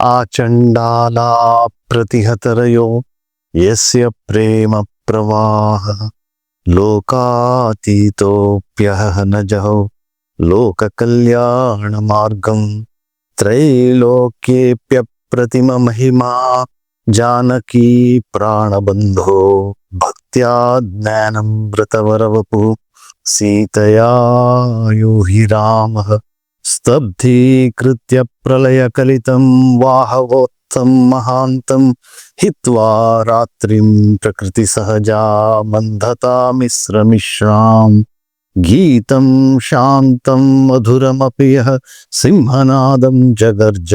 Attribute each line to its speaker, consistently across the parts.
Speaker 1: आचण्डाला प्रतिहतरयो यस्य प्रेम प्रवाह लोकातीतोऽप्यहह न जहो लोककल्याण मार्गम त्रैलोक्येऽप्यप्रतिम महिमा जानकी प्राणबन्धो भक्त्या ज्ञानमृतवरवपुः सीतया योहि रामः स्तब्धीकृत्य प्रलयकलितं वाहवोत्थं महान्तं हित्वा रात्रिं प्रकृतिसहजा मन्धतामिश्रमिश्राम् गीतं शान्तं मधुरमपि यः सिंहनादं जगर्ज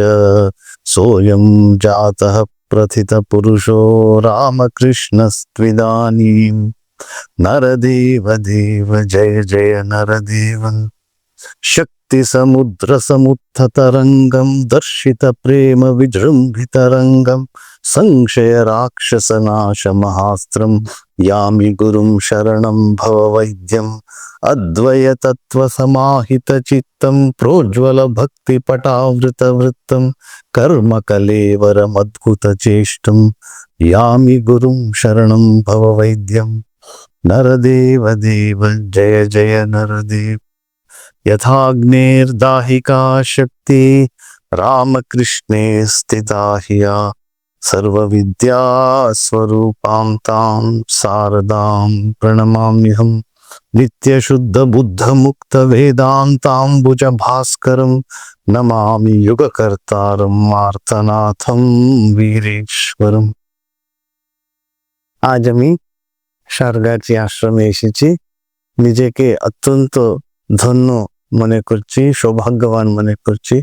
Speaker 1: सोऽयं जातः प्रथितपुरुषो रामकृष्णस्त्विदानीं नरदेव देव जय जय नरदेव शक्तिसमुद्रसमुत्थतरङ्गं दर्शितप्रेमविजृम्भितरङ्गं संशयराक्षसनाशमहास्त्रं यामि गुरुं शरणं भववैद्यम् अद्वयतत्त्वसमाहितचित्तं प्रोज्ज्वलभक्तिपटावृतवृत्तं कर्मकलेवरमद्भुतचेष्टं यामि गुरुं शरणं भववैद्यम् नरदेव देव जय जय नरदेव यथाग्नेर्दाहिका शक्ति रामकृष्णे स्थिता हिया सर्वविद्यास्वरूपां तां शारदां प्रणमाम्यहं नित्यशुद्धबुद्धमुक्तवेदान्ताम्बुजभास्करं नमामि युगकर्तारं मार्तनाथं वीरेश्वरम्। আজ আমি সারগাছি আশ্রমে এসেছি। নিজেকে অত্যন্ত ধন্য মনে করছি, সৌভাগ্যবান মনে করছি।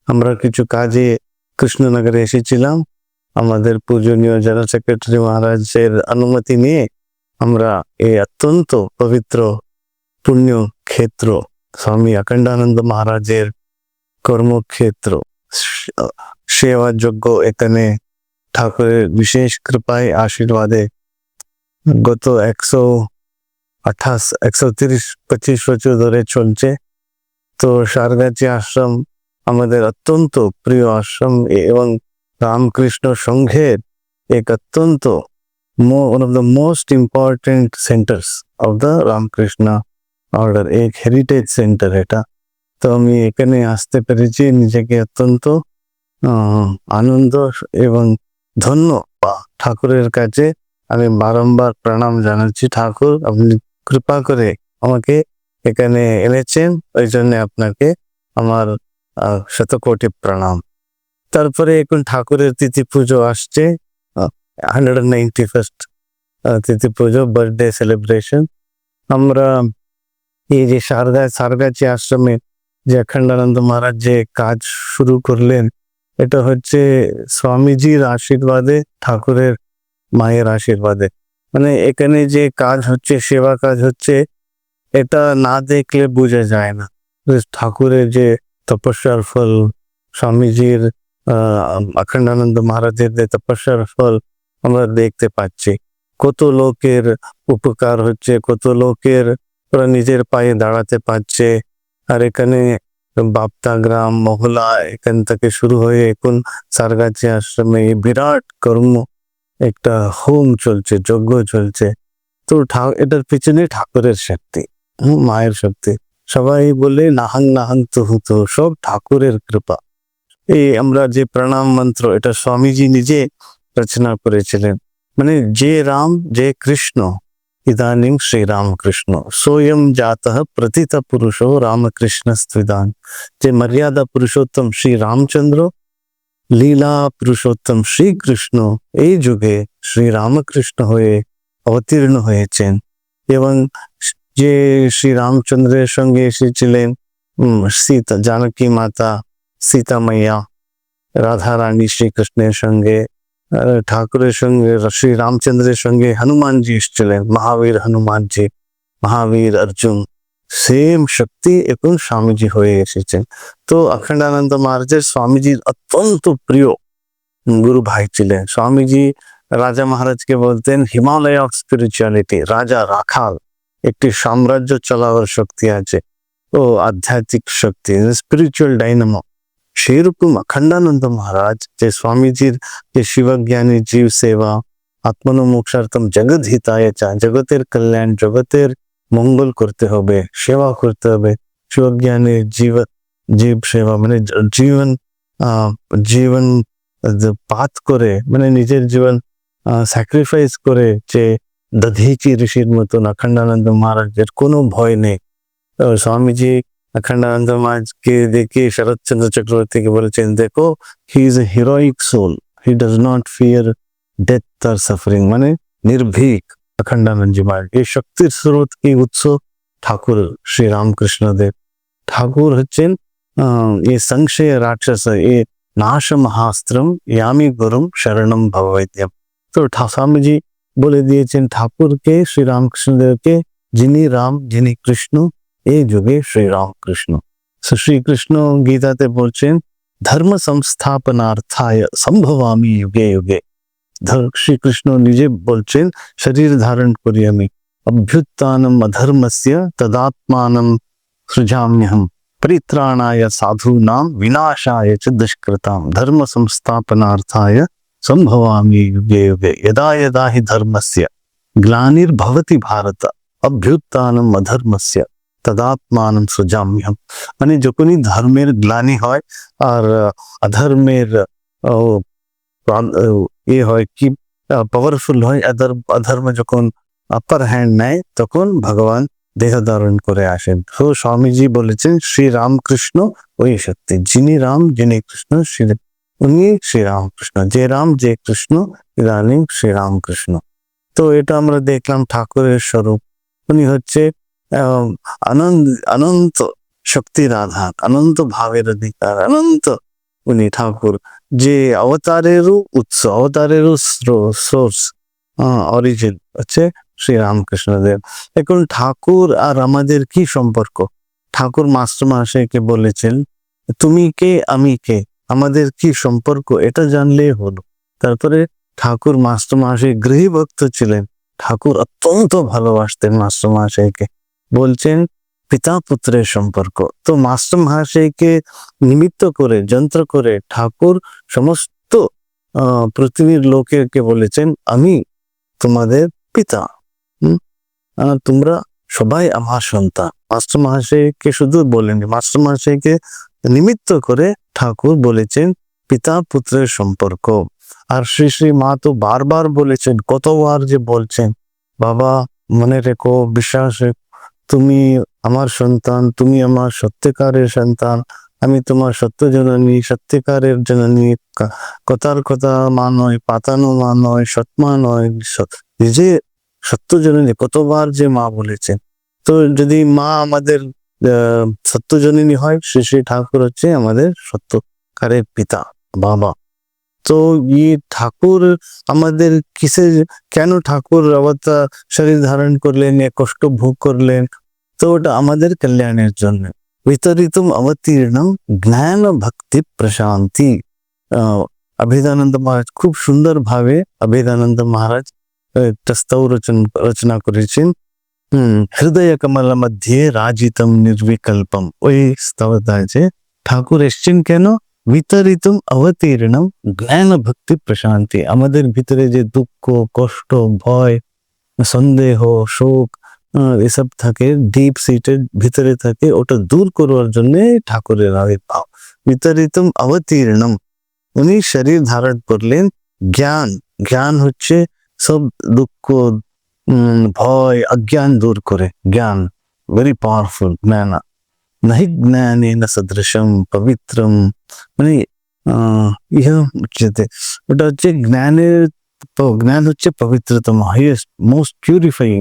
Speaker 1: আমরা কিছু কাজে কৃষ্ণনগরে এসেছিলাম। আমাদের পূজনীয় জেনারেল সেক্রেটারি মহারাজের অনুমতি নিয়ে আমরা এই অত্যন্ত পবিত্র পুণ্য ক্ষেত্র স্বামী অখণ্ডানন্দ মহারাজের কর্মক্ষেত্র সেবাযোগ্য এখানে ঠাকুরের বিশেষ কৃপায় আশীর্বাদে গত 130-125 বছর ধরে চলছে। তো সারগাছি আশ্রম আমাদের অত্যন্ত প্রিয় আশ্রম এবং রামকৃষ্ণ সংঘের এক অত্যন্ত one of the most important centers of the Ramakrishna order, এক হেরিটেজ সেন্টার এটা। তো আমি এখানে আসতে পেরেছি, নিজেকে অত্যন্ত আনন্দ এবং ধন্য ঠাকুরের কাছে আমি বারংবার প্রণাম জানাচ্ছি। ঠাকুর আপনি কৃপা করে আমাকে এখানে এনেছেন, ওই জন্য আপনাকে আমার শতকোটি প্রণাম। তারপরে এখন ঠাকুরের তিথি পুজো আসছে, 191st তিথি পুজো, বার্থডে সেলিব্রেশন। আমরা এই যে সারগাছি আশ্রমে যে অখণ্ডানন্দ মহারাজ যে কাজ শুরু করলেন, এটা হচ্ছে স্বামীজির আশীর্বাদে, ঠাকুরের মায়ের আশীর্বাদে। মানে এখানে যে কাজ হচ্ছে, সেবা কাজ হচ্ছে, এটা না দেখলে বোঝা যায় না। ঠাকুরের যে তপস্যার ফল, স্বামীজির অখণ্ডানন্দ মহারাজের যে তপস্যার ফল আমরা দেখতে পাচ্ছি। কত লোকের উপকার হচ্ছে, কত লোকের ওরা নিজের পায়ে দাঁড়াতে পারছে। আর এখানে বাপ্তা গ্রাম মহলা এখান থেকে শুরু হয়ে এখন সারগাছি আশ্রমে বিরাট কর্ম, একটা হোম চলছে, যজ্ঞ চলছে। তো এটার পিছনে ঠাকুরের শক্তি, মায়ের শক্তি। সবাই বলে নাহাং নাহাং তুহু তুহু, সব ঠাকুরের কৃপা। এই আমরা যে প্রণাম মন্ত্র, এটা স্বামীজি নিজে রচনা করেছিলেন। মানে যে রাম, যে কৃষ্ণ, ইদানিং শ্রীরামকৃষ্ণ সোয়ম জাতঃ প্রথিত পুরুষো রামকৃষ্ণস্ত্বিদান। যে মর্যাদা পুরুষোত্তম শ্রী রামচন্দ্র, লীলা পুরুষোত্তম শ্রীকৃষ্ণ এই যুগে শ্রী রামকৃষ্ণ হয়ে অবতীর্ণ হয়েছেন। এবং যে শ্রী রামচন্দ্রের সঙ্গে এসেছিলেন সীতা, জানকী মাতা, সীতা মাইয়া, রাধা রানী শ্রীকৃষ্ণের সঙ্গে, ঠাকুরের সঙ্গে, শ্রী রামচন্দ্রের সঙ্গে হনুমানজি এসেছিলেন, মহাবীর হনুমানজি, মহাবীর অর্জুন, সেম শক্তি এখন স্বামীজি হয়ে এসেছেন। তো অখণ্ডানন্দ মহারাজের স্বামীজির অত্যন্ত প্রিয় গুরু ভাই ছিলেন। স্বামীজি রাজা মহারাজকে বলতেন হিমালয় অফ স্পিরিচুয়ালিটি, রাজা রাখাল, একটি সাম্রাজ্য চালাবার শক্তি আছে। ও আধ্যাত্মিক শক্তি, স্পিরিচুয়াল ডাইনামো, সেরকম অখণ্ডানন্দ মহারাজ যে স্বামীজির যে শিবজ্ঞানী জীব সেবা, আত্মনমোক্ষার্থম জগৎ হিতায় চা, জগতের কল্যাণ, জগতের মঙ্গল করতে হবে, সেবা করতে হবে, শিবজ্ঞানী জীব সেবা মানে জীবন জীবন পাত করে, মানে নিজের জীবন স্যাক্রিফাইস করে, যে দধিচি ঋষির মতন অখণ্ডানন্দ মহারাজের কোনো ভয় নেই। স্বামীজি অখণ্ডানন্দ মহারাজকে দেখে শরৎচন্দ্র চক্রবর্তীকে বলেছেন, দেখো he is a heroic soul, he does not fear death আর সাফারিং, মানে নির্ভীক অখণ্ডানন্দ জি মহারাজ। এই শক্তির স্রোত কি উৎস? ঠাকুর শ্রী রামকৃষ্ণ দেব। ঠাকুর হচ্ছেন এ সংশয় রাক্ষস এ নাশ মহাস্ত্রম ইয়ামি গুরুম শরণম ভবৈদ্যম। তো স্বামীজি বলে দিয়েছেন ঠাকুরকে, শ্রী রামকৃষ্ণ দেবকে, যিনি রাম, যিনি কৃষ্ণ, এই যুগে শ্রী রামকৃষ্ণ। শ্রীকৃষ্ণ গীতাতে বলছেন, ধর্ম সংস্থাপনার্থায় সম্ভবামি যুগে যুগে। শ্রীকৃষ্ণ নিজে বলছেন, শরীর ধারণ করি আমি, অভ্যুত্থানম অধর্মস্য তদাত্মানম সৃজাম্যহম, পরিত্রাণায় সাধূনাম বিনাশায় চ দুষ্কৃতাম, ধর্ম সংস্থাপনার্থায় সম্ভবামি যুগে যুগে। यदा यदा हि धर्मस्य ग्लानिर्भवति भारत অভ্যুত্থানম অধর্মস্য তদাত্মানম সৃজাম্যহম। মানে যখনই ধর্মের গ্লানি হয় আর অধর্মের হয় কি পাওয়ারফুল হয়, অধর্ম যখন আপার হ্যান্ড নেয়, তখন ভগবান দেহ ধারণ করে আসেন। তো স্বামীজি বলেছেন, শ্রী রামকৃষ্ণ ওই শক্তি, যিনি রাম, যিনি কৃষ্ণ, উনি শ্রী রামকৃষ্ণ, যে রাম, যে কৃষ্ণ, ইদানিং শ্রী রামকৃষ্ণ। তো এটা আমরা দেখলাম ঠাকুরের স্বরূপ। উনি হচ্ছে অনন্ত শক্তির আধার, অনন্ত ভাবের অধিকার, অনন্ত উনি ঠাকুর, যে অবতারেরও উৎস, অবতারেরও সোর্স, অরিজিন হচ্ছে শ্রী রামকৃষ্ণ দেব। এখন ঠাকুর আর আমাদের কি সম্পর্ক? ঠাকুর মাস্টার মহাশয়কে বলেছেন, তুমি কে, আমি কে, আমাদের কি সম্পর্ক, এটা জানলেই হলো। তারপরে ঠাকুর মাস্টার মহাশয় গৃহী ভক্ত ছিলেন, ঠাকুর অত্যন্ত ভালোবাসতেন মাস্টার মহাশয়কে। বলছেন পিতা পুত্রের সম্পর্ক। তো মাস্টার মহাশয়কে নিমিত্ত করে, যন্ত্র করে ঠাকুর সমস্ত পৃথিবীর লোকেরকে বলেছেন, আমি তোমাদের পিতা, তোমরা সবাই আমার সন্তান। মাস্টার মহাশয়কে শুধু বলেননি, মাস্টার মহাশয়কে নিমিত্ত করে ঠাকুর বলেছেন পিতা পুত্রের সম্পর্ক। আর শ্রী শ্রী মা তো বারবার বলেছেন, কতবার যে বলছেন, বাবা মনে রেখো, বিশ্বাস রেখো, তুমি আমার সন্তান, তুমি আমার সত্যিকারের সন্তান, আমি তোমার সত্য জননী, সত্যিকারের জননী, কথার কথা মা নয়, পাতানো মা নয়, সৎমা নয়, নিজে সত্য জননী। কতবার যে মা বলেছেন। তো যদি মা আমাদের সত্য জননী হয়, শ্রী শ্রী ঠাকুর হচ্ছে আমাদের সত্যকারের পিতা, বাবা। তো ঠাকুর আমাদের কেন ঠাকুর অবতার শরীর ধারণ করলেন, কষ্ট ভোগ করলেন? তো ওটা আমাদের কল্যাণের জন্য। বিতরিতম অবতীর্ণম জ্ঞান ভক্তি প্রশান্তি। অভেদানন্দ মহারাজ খুব সুন্দর ভাবে অভেদানন্দ মহারাজ একটা স্তব রচনা করেছেন। হৃদয় কমল মধ্যে রাজিতম নির্বিকল্পম। ওই স্তবটা আছে, ঠাকুর এসছেন কেন? বিতরিতম অবতীর্ণম জ্ঞান ভক্তি প্রশান্তি। আমাদের ভিতরে যে দুঃখ, কষ্ট, ভয়, সন্দেহ, শোক এসব থাকে, ডিপ সিটেড ভিতরে থাকে, ওটা দূর করবার জন্য ঠাকুরের আবির্ভাব। বিতরিতম অবতীর্ণম, উনি শরীর ধারণ করলেন। জ্ঞান, জ্ঞান হচ্ছে সব দুঃখ, ভয়, অজ্ঞান দূর করে। জ্ঞান ভেরি পাওয়ারফুল। জ্ঞান নাহি জ্ঞানেন সদৃশম পবিত্রম, মানে ওটা হচ্ছে জ্ঞানের, জ্ঞান হচ্ছে পবিত্রতম, হাইয়েস্ট, মোস্ট পিউরিফাইং।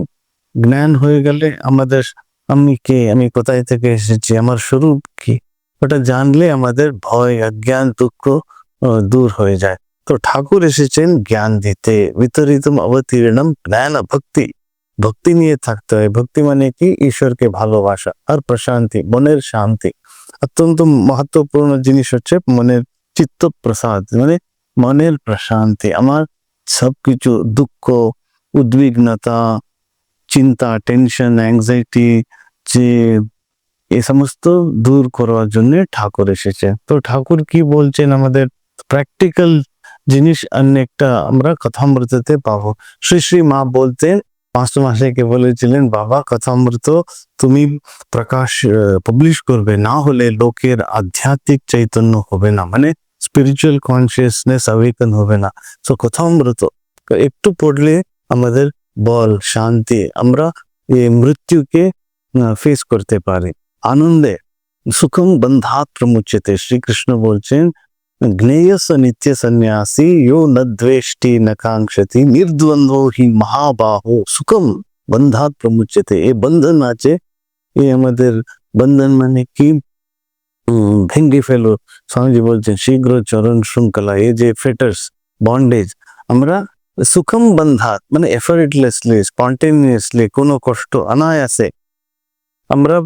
Speaker 1: জ্ঞান হয়ে গেলে আমাদের আমি কে, আমি কোথায় থেকে এসেছি, আমার স্বরূপ কি, ওটা জানলে আমাদের ভয়, অজ্ঞান, দুঃখ দূর হয়ে যায়। তো ঠাকুর এসেছেন জ্ঞান দিতে। বিতরিতম অবতীর্ণম জ্ঞান ভক্তি। ভক্তি নিয়ে থাকতে হয়। ভক্তি মানে কি? ঈশ্বরকে ভালোবাসা আর প্রশান্তি, মনের শান্তি। অত্যন্ত মহত্বপূর্ণ জিনিস হচ্ছে মনের চিত্ত প্রসাদ, মানে মনের প্রশান্তি। আমার সবকিছু দুঃখ, উদ্বিগ্নতা, চিন্তা, টেনশন, অ্যাংজাইটি, যে এই সমস্ত দূর করার জন্য ঠাকুর এসেছে। তো ঠাকুর কি বলছেন আমাদের প্র্যাকটিক্যাল জিনিস অনেকটা আমরা কথামৃততে পাবো। শ্রী শ্রী মা বলতেন, মাস্টার মশাইকে বলেছিলেন, বাবা কথামৃত তুমি প্রকাশ পাবলিশ করবে, না হলে লোকের আধ্যাত্মিক চৈতন্য হবে না, মানে স্পিরিচুয়াল কনসিয়াসনেস অ্যাওয়েকেন হবে না। তো কথামৃত একটু পড়লে আমাদের বল, শান্তি, আমরা এই মৃত্যুকে ফেস করতে পারি আনন্দে। সুখম বন্ধাত প্রমুচ্যতে, শ্রীকৃষ্ণ বলছেন, জ্ঞেয়স নিত্য সন্ন্যাসী यो न द्वेष्टि न कांक्षति निर्द्वंद्वो हि महाबाहो সুখম বন্ধাত প্রমুচ্যতে। এই বন্ধন আছে, এই আমাদের বন্ধন মানে কি ভেঙ্গে ফেলো। স্বামীজি বলছেন শীঘ্র চরণ শৃঙ্খলা, এই যে ফেটার্স বন্ডেজ, আমরা সুখম বন্ধাত মানে এফার্টলেসলি স্পন্টেনিয়াসলি কোনো কষ্ট অনায়াসে আমরা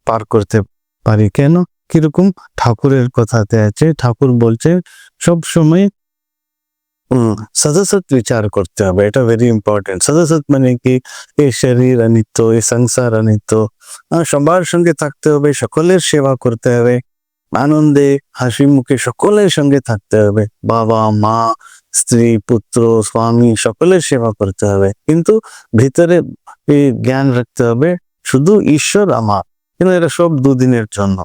Speaker 1: পার করতে পারি। কেন? কিরকম? ঠাকুরের কথাতে আছে, ঠাকুর বলছে সব সময় সদসৎ বিচার করতে হবে, এটা ভেরি ইম্পর্টেন্ট। সদসৎ মানে কি, এই শরীর অনিত্য, এই সংসার অনিত্য, সবার সঙ্গে থাকতে হবে, সকলের সেবা করতে হবে, আনন্দে হাসি মুখে সকলের সঙ্গে থাকতে হবে, বাবা মা স্ত্রী পুত্র স্বামী সকলের সেবা করতে হবে, কিন্তু ভিতরে এই জ্ঞান রাখতে হবে শুধু ঈশ্বর আমার, কিন্তু এটা সব দুদিনের জন্য,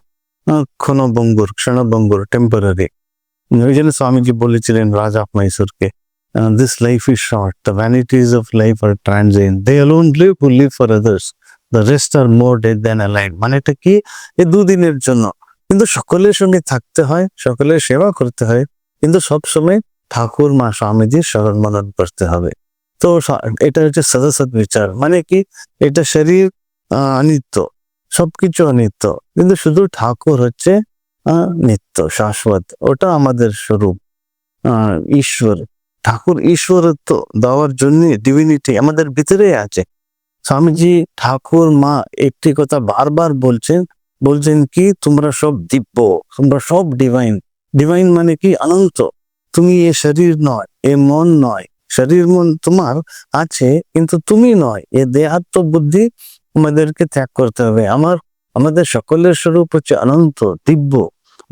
Speaker 1: ক্ষণভঙ্গুর টেম্পোরারি। ওই জন্য স্বামীজি বলেছিলেন রাজা মহীশূরকে, this life is short, the vanities of life are transient, they alone live who live for others, the rest are more dead than alive. মানে এটা কি, এই দুদিনের জন্য, কিন্তু সকলের সঙ্গে থাকতে হয়, সকলের সেবা করতে হয়, কিন্তু সবসময় ঠাকুর মা স্বামীজির স্মরণ মনন করতে হবে। তো এটা হচ্ছে সদসৎ বিচার, মানে কি, এটা শরীর অনিত্য, সবকিছু অনিত্য, কিন্তু শুধু ঠাকুর হচ্ছে নিত্য শাশ্বত, ওটা আমাদের স্বরূপ ঈশ্বর। ঠাকুর ঈশ্বরত্ব দেওয়ার জন্য ডিভিনিটি আমাদের ভিতরে আছে। স্বামীজি ঠাকুর মা একটি কথা বারবার বলছেন কি, তোমরা সব দিব্য, তোমরা সব ডিভাইন। ডিভাইন মানে কি, অনন্ত। তুমি এ শরীর নয়, এ মন নয়, শরীর মন তোমার আছে কিন্তু তুমি নয়, এ দেহাত্ম বুদ্ধি আমাদেরকে ত্যাগ করতে হবে। আমাদের সকলের স্বরূপ হচ্ছে অনন্ত দিব্য।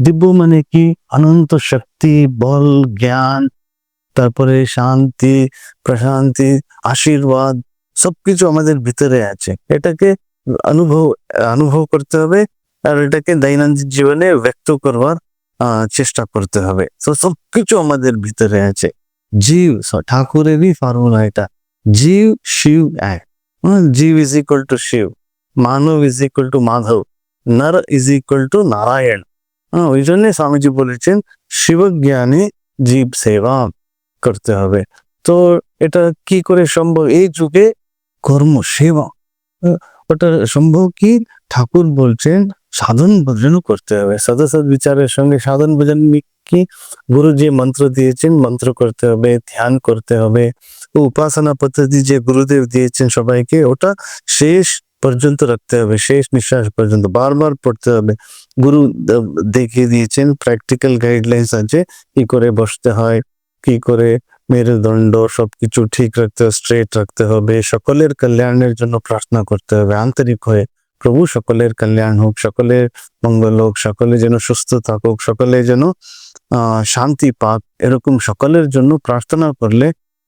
Speaker 1: দিব্য মানে কি, অনন্ত শক্তি, বল, জ্ঞান, তারপরে শান্তি, প্রশান্তি, আশীর্বাদ, সবকিছু আমাদের ভিতরে আছে। এটাকে অনুভব করতে হবে, আর এটাকে দৈনন্দিন জীবনে ব্যক্ত করবার চেষ্টা করতে হবে। তো সবকিছু আমাদের ভিতরে আছে। জীব, ঠাকুরেরই ফর্মুলা এটা, জীব শিব এক। জীব ইজ ইকুয়াল টু শিব, মানব ইজ ইকুয়াল টু মাধব, নর ইজ ইকুয়াল টু নারায়ণ। ওই জন্য স্বামীজি বলেছেন শিব জ্ঞানে জীব সেবা করতে হবে। তো এটা কি করে সম্ভব? এই যুগে কর্ম সেবা, ওটা সম্ভব কি? ঠাকুর বলছেন সাধন ভজন করতে হবে। সদসৎ বিচারের সঙ্গে সাধন ভজন কি? গুরু যে মন্ত্র দিয়েছেন মন্ত্র করতে হবে, ধ্যান করতে হবে, উপাসনা পদ্ধতি যে গুরুদেব দিয়েছেন সবাইকে, ওটা শেষ পর্যন্ত রাখতে হবে, শেষ নিঃশ্বাস পর্যন্ত বারবার পড়তে হবে। গুরু দেখিয়ে দিয়েছেন, প্র্যাকটিক্যাল গাইডলাইন্স আছে, কি করে বসতে হয়, কি করে মেরুদণ্ড সবকিছু ঠিক রাখতে হবে, স্ট্রেট রাখতে হবে, সকলের কল্যাণের জন্য প্রার্থনা করতে হবে আন্তরিক হয়ে, প্রভু সকলের কল্যাণ হোক, সকলের মঙ্গল হোক, সকলে যেন সুস্থ থাকুক, সকলে যেন শান্তি পাক, এরকম সকলের জন্য প্রার্থনা করলে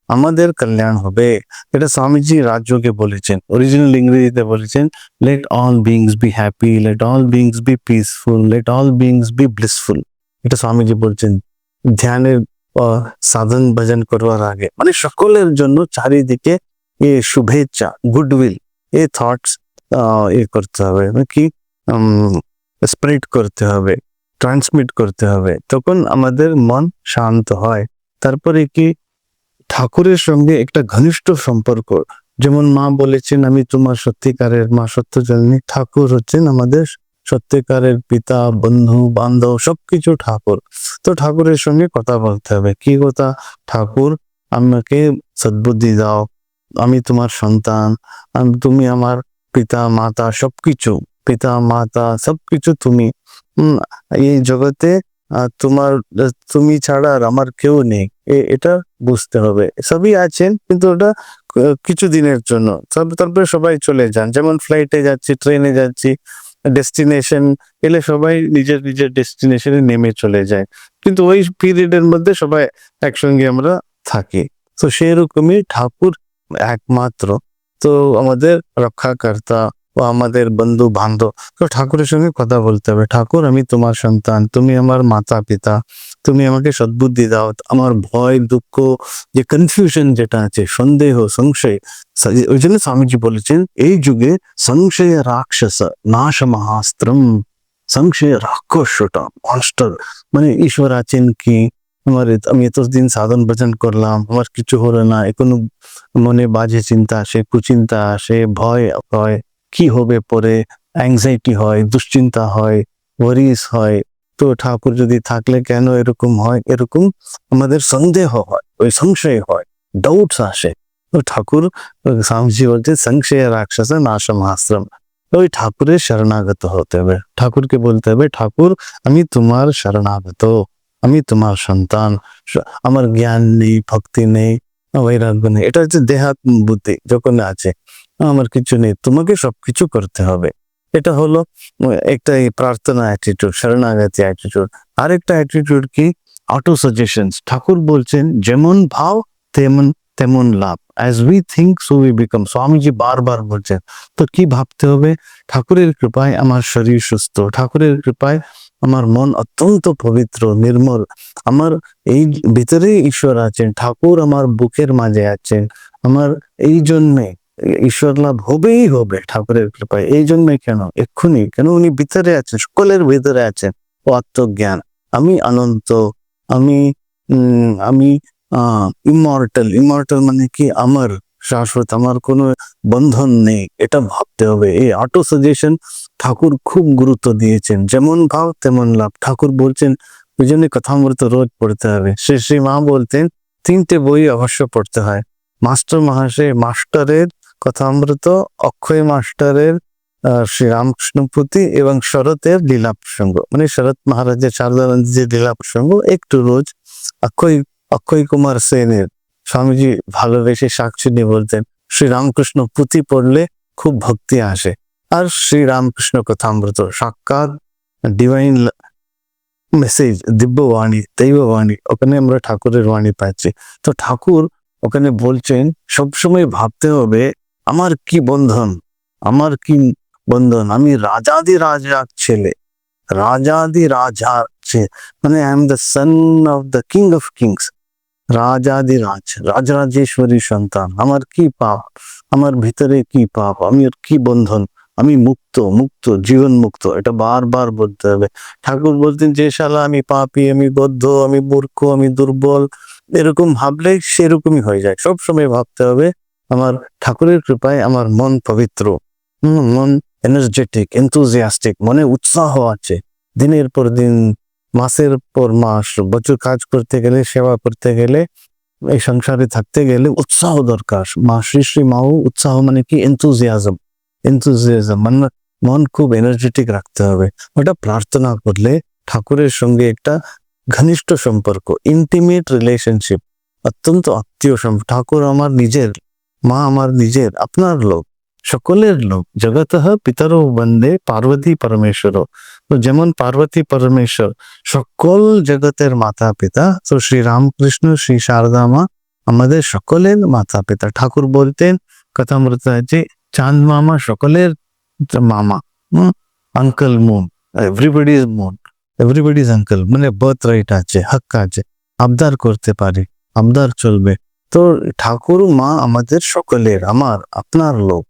Speaker 1: আমাদের কল্যাণ হবে। এটা স্বামীজি রাজযোগে বলেছেন, অরিজিনাল ইংরেজিতে বলেছেন, let all beings be happy, let all beings be peaceful, let all beings be blissful. এটা স্বামীজি বলছেন ধ্যানের সাধন ভজন করবার আগে, মানে সকলের জন্য চারিদিকে এ শুভেচ্ছা, গুডউইল, এই থটস করতে হবে, কি স্প্রেড করতে হবে, ট্রান্সমিট করতে হবে, তখন আমাদের মন শান্ত হয়। তারপরে কি, ঠাকুরের সঙ্গে একটা ঘনিষ্ঠ সম্পর্ক, যেমন মা বলেছেন আমি তোমার সত্যিকারের মা, সত্যজননী। ঠাকুর হচ্ছেন আমাদের সত্যিকারের পিতা, বন্ধু বান্ধব, সবকিছু ঠাকুর। তো ঠাকুরের সঙ্গে কথা বলতে হবে। কি কথা? ঠাকুর আমাকে সদ্বুদ্ধি দাও, আমি তোমার সন্তান, তুমি আমার পিতা মাতা, সবকিছু পিতা মাতা সবকিছু তুমি। এই জগতে তুমি ছাড়া আর আমার কেউ নেই, এটা বুঝতে হবে। সবই আছেন কিন্তু ওটা কিছু দিনের জন্য, তারপরে সবাই চলে যান। যেমন ফ্লাইটে যাচ্ছি, ট্রেনে যাচ্ছি, ডেস্টিনেশন এলে সবাই নিজের নিজের ডেস্টিনেশনে নেমে চলে যায়, কিন্তু ওই পিরিয়ডের মধ্যে সবাই একসঙ্গে আমরা থাকি। তো সেরকমই ঠাকুর একমাত্র তো আমাদের রক্ষাকর্তা ও আমাদের বন্ধু বান্ধব। তো ঠাকুরের সঙ্গে কথা বলতে হবে, ঠাকুর আমি তোমার সন্তান, তুমি আমার মাতা পিতা, তুমি আমাকে সদ্বুদ্ধি দাও, আমার ভয় দুঃখ যে কনফিউশন যেটা আছে, সন্দেহ সংশয়, ওই জন্য স্বামীজি বলেছেন এই যুগে সংশয় রাক্ষস নাশ মহাস্ত্রম। সংশয় রাক্ষসটা মাস্টার, মানে ঈশ্বর আছেন কি, আমি এতদিন সাধন ভজন করলাম, আমার কিছু হলো না, এখনো মনে বাজে চিন্তা আসে, কুচিন্তা আসে, ভয় হয়, কি হবে পরে, অ্যাংজাইটি হয়, দুশ্চিন্তা হয়, ওয়ারিস হয়। তো ঠাকুর যদি থাকলে কেন এরকম হয়, এরকম আমাদের সন্দেহ হয়, ওই সংশয় হয়, ডাউটস আসে। তো ঠাকুর স্বামীজি বলছে সংশয় রাক্ষস নাশম আশ্রম। ওই ঠাকুরের শরণাগত হতে হবে, ঠাকুরকে বলতে হবে ঠাকুর আমি তোমার শরণাগত, আমি তোমার সন্তান, আমার জ্ঞান নেই, ভক্তি নেই, বৈরাগ্য নেই, এটা হচ্ছে দেহাত বুদ্ধি যখন আছে, আমার কিছু নেই, তোমাকে সবকিছু করতে হবে। এটা হলো একটা এই প্রার্থনা অ্যাটিটিউড, শরণাগতি অ্যাটিটিউড। আরেকটা অ্যাটিটিউড কি, অটো সাজেশনস। ঠাকুর বলছেন যেমন ভাব তেমন তেমন লাভ, as we think so we become. Swamiji বারবার বলছেন। তো কি ভাবতে হবে, ঠাকুরের কৃপায় আমার শরীর সুস্থ, ঠাকুরের কৃপায় আমার মন অত্যন্ত পবিত্র নির্মল, আমার এই ভিতরে ঈশ্বর আছেন, ঠাকুর আমার বুকের মাঝে আছেন, আমার এই জন্যে ঈশ্বর লাভ হবেই হবে ঠাকুরের কৃপায়। এই জন্যে কেন, এক্ষুনি কেন, উনি ভিতরে আছেন, সকলের ভিতরে আছেন, ও আত্মজ্ঞান, আমি অনন্ত, আমি আমি ইমর্টাল। ইমর্টাল মানে কি, আমার শাশ্বত, আমার কোনো বন্ধন নেই, এটা ভাবতে হবে। এই অটো সাজেশন ঠাকুর খুব গুরুত্ব দিয়েছেন, যেমন ভাব তেমন লাভ। ঠাকুর বলছেন, ওই জন্য কথামৃত রোজ পড়তে হবে। শ্রী মা বলতেন 3টে বই অবশ্য পড়তে হয়, মাস্টার মহাশয় মাস্টারের কথামৃত, অক্ষয় মাস্টারের শ্রী রামকৃষ্ণ পুঁথি এবং শরতের লীলা প্রসঙ্গ, মানে শরৎ মহারাজের শারদানন্দের লীলা প্রসঙ্গ একটু রোজ। অক্ষয় কুমার সেনের স্বামীজি ভালোবেসে শাকচুনি বলতেন, শ্রী রামকৃষ্ণ পুঁথি পড়লে খুব ভক্তি আসে। আর শ্রী রামকৃষ্ণ কথামৃত সাক্ষাৎ ডিভাইন মেসেজ, দিব্যবাণী, দৈববাণী, ওখানে আমরা ঠাকুরের বাণী পাচ্ছি। তো ঠাকুর ওখানে বলছেন সবসময় ভাবতে হবে আমার কি বন্ধন, আমার কি বন্ধন, আমি রাজাদি রাজার ছেলে, রাজাদি রাজার মানে I am the son of the king of kings, রাজাদিরাজ, রাজরাজেশ্বরীর সন্তান, আমার কি পাপ, আমার ভিতরে কি পাপ, আমি কি বন্ধন, আমি মুক্ত, মুক্ত, জীবন মুক্ত, এটা বারবার বলতে হবে। ঠাকুর বলতেন যে শালা আমি পাপী, আমি বদ্ধ, আমি মূর্খ, আমি দুর্বল, এরকম ভাবলে সেরকমই হয়ে যায়। সব সময় ভাবতে হবে আমার ঠাকুরের কৃপায় আমার মন পবিত্র, মন এনার্জেটিক, এনথুজিয়াস্টিক, মনে উৎসাহ আছে, দিনের পর দিন, মাসের পর মাস, বছর কাজ করতে গেলে, সেবা করতে গেলে, এই সংসারে থাকতে গেলে উৎসাহ দরকার। মা শ্রী মাও উৎসাহ মানে কি, এনথুজিয়াজম, এনথুজিয়াজম মানে মন খুব এনার্জেটিক রাখতে হবে। ওটা প্রার্থনা করলে ঠাকুরের সঙ্গে একটা ঘনিষ্ঠ সম্পর্ক, ইন্টিমেট রিলেশনশিপ, অত্যন্ত আত্মীয় সম্পর্ক। ঠাকুর আমার নিজের, মা আমার নিজের, আপনার লোক, সকলের লোক। জগত পিতরো বন্দে পার্বতী পরমেশ্বর। তো যেমন পার্বতী পরমেশ্বর সকল জগতের মাতা পিতা, তো শ্রী রামকৃষ্ণ শ্রী শারদা মা আমাদের সকলের মাতা পিতা। ঠাকুর বলতেন কথামৃত আছে, চাঁদ মামা সকলের মামা, uncle moon, everybody is moon, everybody is uncle, মানে বার্থ রাইট আছে, হক আছে, আবদার করতে পারে, আবদার চলবে। তো ঠাকুর মা আমাদের সকলের, আমার আপনার লোক,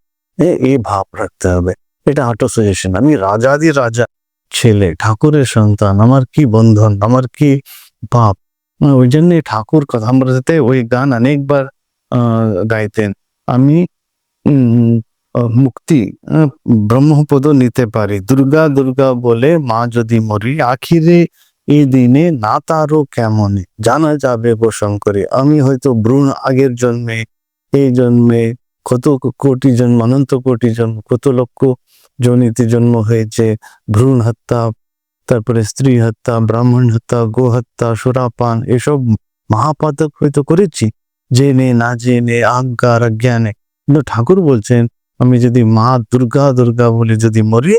Speaker 1: এই ভাব রাখতে হবে। এটা অটো সাজেশন, আমি রাজাদি রাজা ছেলে, ঠাকুরের সন্তান, আমার কি বন্ধন, আমার কি ভাব। ওই জন্য ঠাকুর কথামৃততে ওই গান অনেকবার গাইতেন, আমি মুক্তি ব্রহ্মপদ নিতে পারি, দুর্গা দুর্গা বলে মা যদি মরি, আখিরে এই দিনে না তারও কেমনে জানা যাবে গো শঙ্করী। আমি হয়তো ভ্রূণ আগের জন্মে, এই জন্মে, কত কোটি জন্ম, অনন্ত কোটি জন্ম, কত লক্ষ জনিতে জন্ম হয়েছে, ভ্রূণ হত্যা, তারপরে স্ত্রী হত্যা, ব্রাহ্মণ হত্যা, গো হত্যা, সুরাপান, এসব মহাপাতক হয়তো করেছি, জেনে না জেনে, আজ্ঞার অজ্ঞানে। কিন্তু ঠাকুর বলছেন আমি যদি মা দুর্গা দুর্গা বলে যদি মরি,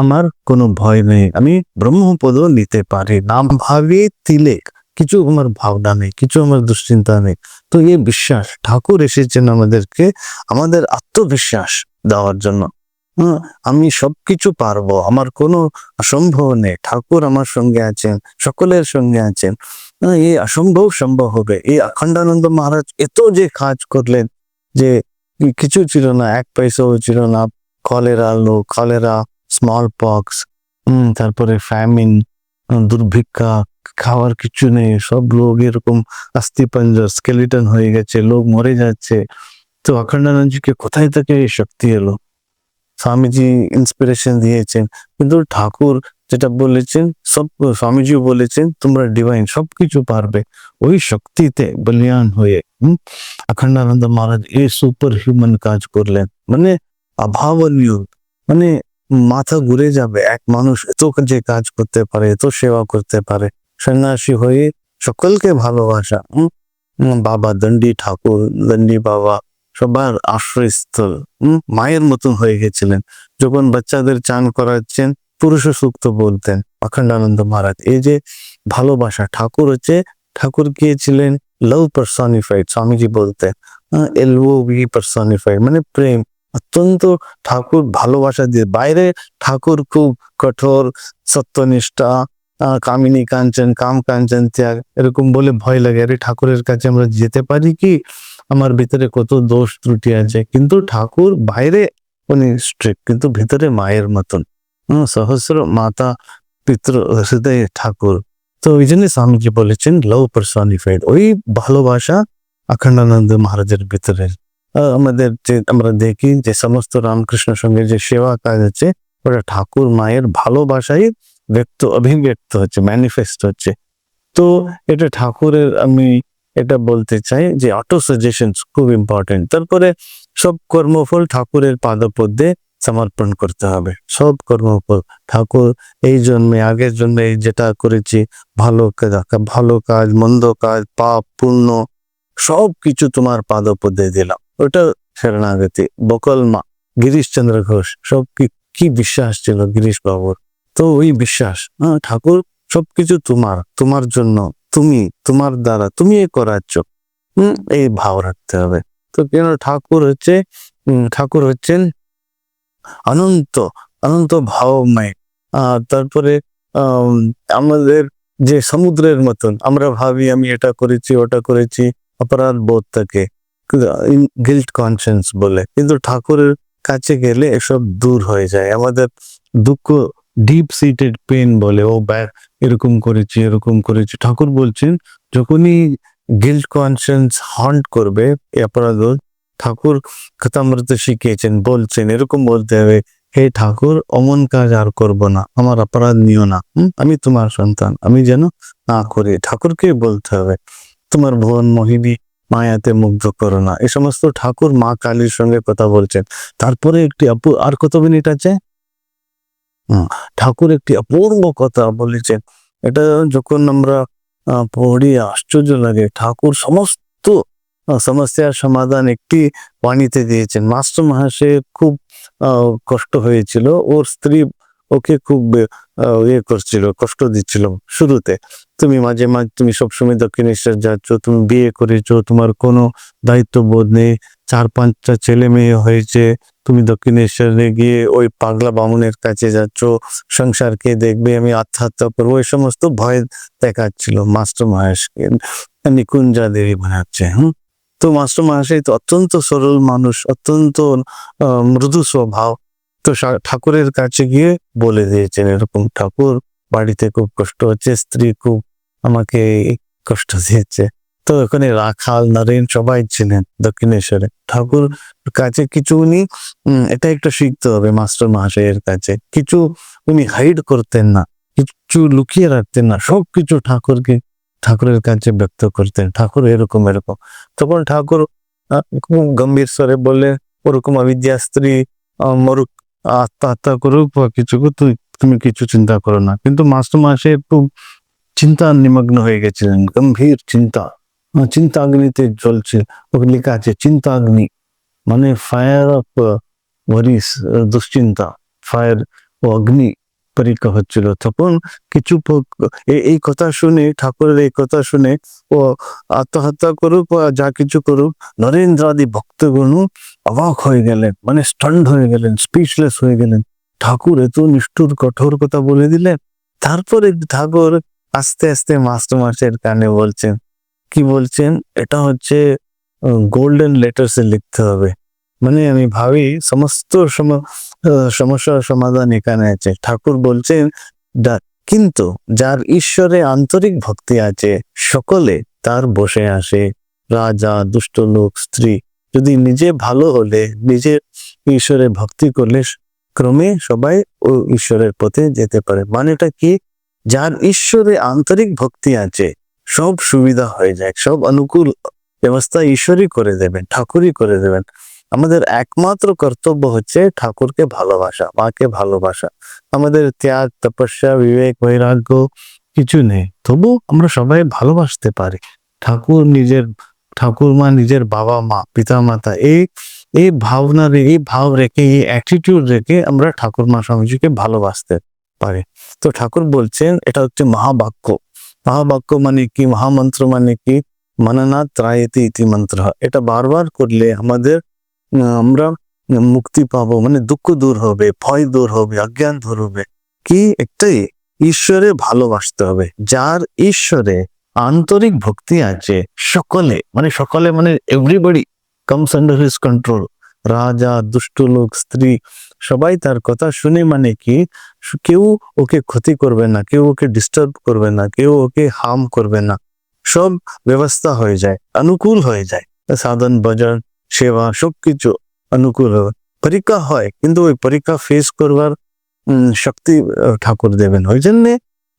Speaker 1: আমার কোনো ভয় নেই, আমি ব্রহ্মপদও নিতে পারি, নাম ভাবি তিলেক, কিছু আমার ভাবনা নেই, কিছু আমার দুশ্চিন্তা নেই। তো এই বিশ্বাস ঠাকুর এসেছেন আমাদেরকে, আমাদের আত্মবিশ্বাস দেওয়ার জন্য। আমি সবকিছু পারবো, আমার কোনো অসম্ভব নেই, ঠাকুর আমার সঙ্গে আছেন, সকলের সঙ্গে আছেন। এই অসম্ভব সম্ভব হবে। এই অখণ্ডানন্দ মহারাজ এত যে কাজ করলেন, যে কিছু ছিল না, এক পয়সাও ছিল না, কলেরা, স্মল পক্স, তারপরে ফ্যামিন, দুর্ভিক্ষা, খাওয়ার কিছু নেই, সব লোক এরকম অস্থিপঞ্জর স্কেলিটন হয়ে গেছে, লোক মরে যাচ্ছে। তো অখণ্ডানন্দজিকে কোথায় থেকে এই শক্তি এলো? স্বামীজি ইন্সপিরেশন দিয়েছেন, কিন্তু ঠাকুর যেটা বলেছেন, সব স্বামীজিও বলেছেন তোমরা ডিভাইন, সবকিছু পারবে। ওই শক্তিতে বলিয়ান হয়ে অখণ্ডানন্দ মহারাজ এই সুপার হিউম্যান কাজ করলেন, মানে অভাবনীয়, মানে মাথা ঘুরে যাবে, এক মানুষ এত যে কাজ করতে পারে, এত সেবা করতে পারে, সন্ন্যাসী হয়ে সকলকে ভালোবাসা। বাবা দণ্ডী ঠাকুর, দণ্ডী বাবা সবার আশ্রয়স্থল, মায়ের মতন হয়ে গেছিলেন। যখন বাচ্চাদের চান করাচ্ছেন, পুরুষ সূক্ত বলতেন অখণ্ডানন্দ মহারাজ। এই যে ভালোবাসা, ঠাকুর গিয়েছিলেন লাভ পার্সনিফাইড, স্বামীজি বলতেন LOV পার্সনিফাইড, মানে প্রেম। অত্যন্ত ঠাকুর ভালোবাসা দিয়ে, বাইরে ঠাকুর খুব কঠোর, সত্যনিষ্ঠা, কামিনী কাঞ্চন, কাম কাঞ্চন ত্যাগ, এরকম বলে ভয় লাগে, আরে ঠাকুরের কাছে আমরা যেতে পারি কি, আমার ভিতরে কত দোষ ত্রুটি আছে। কিন্তু ঠাকুর বাইরে উনি স্ট্রিক্ট, কিন্তু ভিতরে মায়ের মতন, সহস্র মাতা পিতৃ হৃদয়ে ঠাকুর। তো ওই জন্য স্বামীজি বলেছেন লাভ পার্সনিফাইড, ওই ভালোবাসা অখণ্ডানন্দ মহারাজের ভিতরে। আমাদের যে আমরা দেখি যে সমস্ত রামকৃষ্ণ সঙ্গে যে সেবা কাজ আছে, ওটা ঠাকুর মায়ের ভালোবাসাই অভিব্যক্ত হচ্ছে, ম্যানিফেস্ট হচ্ছে। তো এটা ঠাকুরের, আমি এটা বলতে চাই যে অটো সাজেশন খুব ইম্পর্টেন্ট। তারপরে সব কর্মফল ঠাকুরের পাদপদ্মে সমর্পণ করতে হবে, সব কর্মফল। ঠাকুর এই জন্মে, আগের জন্মে যেটা করেছি, ভালো কাজ, মন্দ কাজ, পাপ পুণ্য, সব কিছু তোমার পাদপদ্মে দিলাম, ওটা শরণাগতি। বকলমা, গিরিশচন্দ্র ঘোষ, সব কি বিশ্বাস ছিল গিরিশ বাবুর। তো ওই বিশ্বাস, ঠাকুর সবকিছু তোমার জন্য, তোমার দ্বারা তুমি করাচ্ছ, এই ভাব রাখতে হবে। তো কেন ঠাকুর হচ্ছেন অনন্ত ভাবময়। তারপরে আমাদের যে সমুদ্রের মতন আমরা ভাবি আমি এটা করেছি ওটা করেছি, অপরাধ বোধ থাকে, গিল্ট কনসিয়েন্স বলে, কিন্তু ঠাকুরের কাছে গেলে এসব দূর হয়ে যায়। আমাদের দুঃখ, ডিপ সিটেড পেন বলে, এরকম করেছি, ঠাকুর বলছেন যখনই গিল্ট কনসিয়েন্স হন্ট করবে, অপরাধ, ঠাকুর কথামৃত শিখিয়েছেন, বলছেন এরকম বলতে হবে, হে ঠাকুর অমন কাজ আর করব না, আমার অপরাধ নিও না, আমি তোমার সন্তান, আমি যেন না করি। ঠাকুরকে বলতে হবে, তোমার ভুবন মোহিনী মায়াতে মুগ্ধ করো না, এই সমস্ত ঠাকুর মা কালীর সঙ্গে কথা বলছেন। তারপরে একটি আর কত মিনিট আছে, ঠাকুর একটি অপূর্ব কথা বলেছেন, এটা যখন আমরা পড়ি আশ্চর্য লাগে। ঠাকুর সমস্ত সমস্যার সমাধান একটি বাণীতে দিয়েছেন। মাস্টার মহাশয়ের খুব কষ্ট হয়েছিল, ওর স্ত্রী ওকে খুব কষ্ট দিচ্ছিল শুরুতে। তুমি মাঝে তুমি সবসময় দক্ষিণেশ্বর যাচ্ছ, তুমি বিয়ে করেছো, তোমার কোনো দায়িত্ব বোধ নেই, 4-5টা ছেলে মেয়ে হয়েছে, তুমি দক্ষিণেশ্বরে গিয়ে ওই পাগলা বামুনের কাছে যাচ্ছ, সংসার কে দেখবে, আমি আত্মহত্যা করবো, এই সমস্ত ভয় দেখাচ্ছিল মাস্টার মহাশয়কে, নিকুঞ্জা দেবী বানাচ্ছে। তো মাস্টার মহাশয় তো অত্যন্ত সরল মানুষ, অত্যন্ত মৃদু স্বভাব। তো ঠাকুরের কাছে গিয়ে বলে দিয়েছেন এরকম, ঠাকুর বাড়িতে খুব কষ্ট হচ্ছে, স্ত্রী খুব আমাকে কষ্ট দিয়েছে। তো ওখানে রাখাল নরেন সবাই ছিলেন দক্ষিণেশ্বরে। ঠাকুর কাছে কিছু উনি এটা একটু শিখতে হবে মাস্টার মহাশয়ের কাছে, কিছু উনি হাইড করতেন না, কিছু লুকিয়ে রাখতেন না, সবকিছু ঠাকুরের কাছে ব্যক্ত করতেন। ঠাকুর এরকম। তখন ঠাকুর খুব গম্ভীর স্বরে বললে, ওরকম অবিদ্যা স্ত্রী মরুক, আত্মহত্যা করুক বা কিছু, তুমি কিছু চিন্তা করো না। কিন্তু মাস্টার মহাশয় খুব চিন্তা নিমগ্ন হয়ে গেছিলেন, গম্ভীর চিন্তাগ্নিতে জ্বলছে। ওকে লেখা আছে চিন্তাগ্নি, মানে ফায়ার অফ ওয়ারিস, দুশ্চিন্তা, ফায়ার ও অগ্নি পরীক্ষা হচ্ছিল, তখন কিছু এই কথা শুনে, ঠাকুরের এই কথা শুনে ও আত্মহত্যা করুক বা যা কিছু করুক, নরেন্দ্রাদি ভক্তগণ অবাক হয়ে গেলেন, মানে স্টান্ড হয়ে গেলেন, স্পিচলেস হয়ে গেলেন। ঠাকুর এত নিষ্ঠুর কঠোর কথা বলে দিলেন। তারপরে ঠাকুর আস্তে আস্তে মাস্টার কানে বলছেন, কি বলছেন, এটা হচ্ছে গোল্ডেন লেটার্সে লিখতে হবে। মানে আমি ভাবি সমস্ত সমস্যার সমাধান এখানে আছে। ঠাকুর বলছেন কিন্তু যার ঈশ্বরে আন্তরিক ভক্তি আছে, সকলে তার বসে আসে, রাজা, দুষ্ট লোক, স্ত্রী। যদি নিজে ভালো হলে, নিজে ঈশ্বরে ভক্তি করলে ক্রমে সবাই ও ঈশ্বরের পথে যেতে পারে। মানেটা কি, যার ঈশ্বরে আন্তরিক ভক্তি আছে সব সুবিধা হয়ে যায়, সব অনুকূল ব্যবস্থা ঈশ্বরই করে দেবেন, ঠাকুরই করে দেবেন। আমাদের একমাত্র কর্তব্য হচ্ছে ঠাকুরকে ভালোবাসা, মাকে ভালোবাসা। আমাদের ত্যাগ, তপস্যা, বিবেক, বৈরাগ্য কিছু নেই, তবু আমরা সবাই ভালোবাসতে পারি। ঠাকুরমা নিজের বাবা মা, পিতা মাতা, এই ভাবনা, এই ভাব রেখে, এই অ্যাটিটিউড রেখে আমরা ঠাকুরমা স্বামীজিকে ভালোবাসতে পারি। তো ঠাকুর বলছেন এটা হচ্ছে মহাবাক্য। মহাবাক্য মানে কি, মহামন্ত্র মানে কি, মাননা ত্রায়তি ইতি মন্ত্র। এটা বারবার করলে আমরা মুক্তি পাবো, মানে দুঃখ দূর হবে, ভয় দূর হবে, অজ্ঞান দূর হবে। কি একটাই, ঈশ্বরে ভালোবাসতে হবে। যার ঈশ্বরে আন্তরিক ভক্তি আছে, সকলে মানে everybody comes under his control. রাজা, দুষ্ট লোক, স্ত্রী, সবাই তার কথা শুনে, মানে কি কেউ ওকে ক্ষতি করবে না, কেউ ওকে ডিস্টার্ব করবে না, কেউ ওকে হার্ম করবে না, সব ব্যবস্থা হয়ে যায়, অনুকূল হয়ে যায়। সাধন, ভজন, সেবা সবকিছু অনুকূল হবে। পরীক্ষা হয়, কিন্তু ওই পরীক্ষা ফেস করবার শক্তি ঠাকুর দেবেন। ওই জন্যে